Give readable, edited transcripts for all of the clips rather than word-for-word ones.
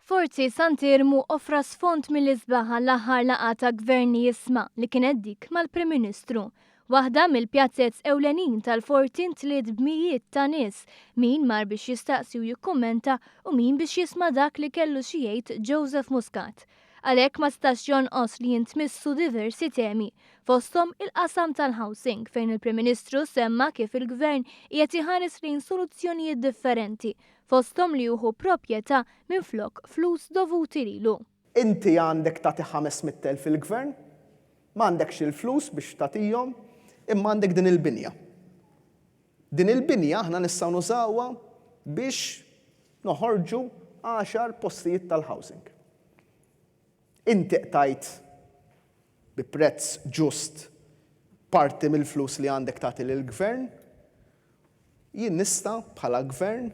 Forzi Santermu offra sfond mill-isbaħ għall-aħħar laqgħa ta' gvern li jisma' li kienet dik mal-Prim Ministru. Waħda mill-pjazzett ewlenin tal-forti ntliet b'mijiet ta' nies, min mar biex jistaqsi u jikkummenta u min biex jisma' dak li kellu xi jgħid Joseph Muscat. Għalhekk ma stax jonqos li jintmissu diversi temi, fosthom il-qasam tal-housing fejn il-Prim Ministru semma kif il-Gvern qiegħed iħares lejn soluzzjonijiet differenti, fosthom li jieħu proprjetà minflok flus dovuti lilu. Inti għandek tagħti 500,000 fil-Gvern, m'għandekx il-flus biex tagħtihom, imma għandek din il-binja. Din il-binja aħna nistgħu nużawha biex noħorġu 10 postijiet tal-housing. Inti qtajt bi prezz ġust parti mill-flus li għandek tagħti lill-Gvern, jien nista' bħala Gvern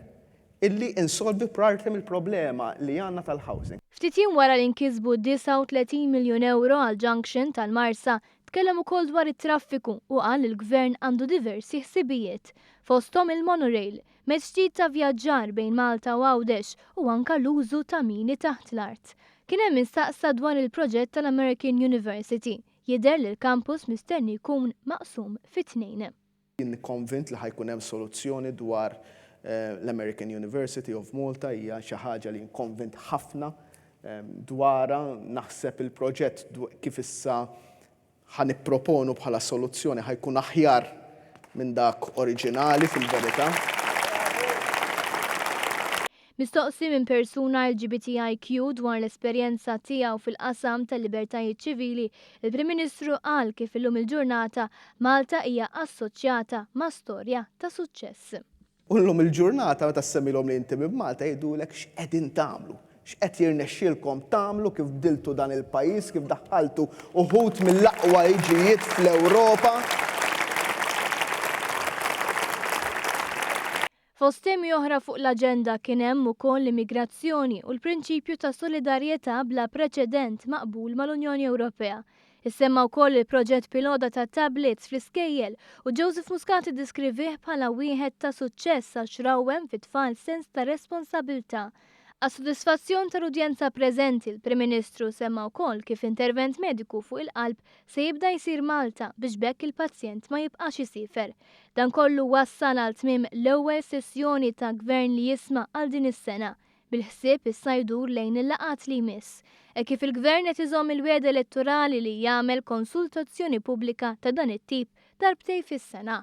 illi insolvi parti mill-problema li għandna tal-housing. Ftit jiem wara li nkisbu 39 miljun euro għal junction tal-Marsa, tkellem ukoll dwar it-traffiku u qal il-Gvern għandu diversi ħsibijiet, fosthom il-monorail, mezz ġdid ta' vjaġġar bejn Malta u Għawdex u anke l-użu ta' mini taħt l-art. Kien hemm instaqsa dwar il-proġett tal-American University. Jidher li l-kampus mistenni jkun maqsum fit-tnejn. Jien konvint li ħajkun hemm soluzzjoni dwar l-American University of Malta hija xi ħaġa li konvint ħafna dwarha, naħseb il-proġett kif issa ħanipproponu bħala soluzzjoni ħajkun aħjar minn dak oriġinali fil-verità. Mistoqsi minn persuna LGBTIQ dwar l-esperjenza tiegħu fil-qasam tal-libertajiet ċivili, il-Prim Ministru qal kif illum il-ġurnata Malta hija assoċjata ma' storja ta' suċċess. U llum il-ġurnata meta semmilhom li inti minn Malta jgħidulek x'qegħdin tagħmlu, x'qed jirnexxielkom tagħmlu kif bdiltu dan il-pajjiż, kif daħħaltu uħud mill-aqwa liġijiet fl-Ewropa. Fost temi oħra fuq l-aġenda kien hemm ukoll l-immigrazzjoni u l-prinċipju ta' solidarjetà bla preċedent maqbul mal-Unjoni Ewropea. Issemma wkoll il-proġett pilota ta' tablets fl-iskejjel u Joseph Muscat iddiskrivih bħala wieħed ta' suċċess għax rawwem fit-tfal sens ta' responsabilità. Għas-sodisfazzjon tal-udjenza preżenti, il-Prim Ministru semma wkoll kif intervent mediku fuq il-qalb se jibda jsir Malta biex bekk il-pazjent ma jibqax isifer. Dan kollu wassal għal tmiem l-ewwel sessjoni ta' gvern li jisma' għal din is-sena bil-ħsieb issa jdur lejn il-laqat li jmiss. Kif il-gvern qed iżomm il-wegħda elettorali li jagħmel konsultazzjoni pubblika ta' dan it-tip darbtejn fis-sena.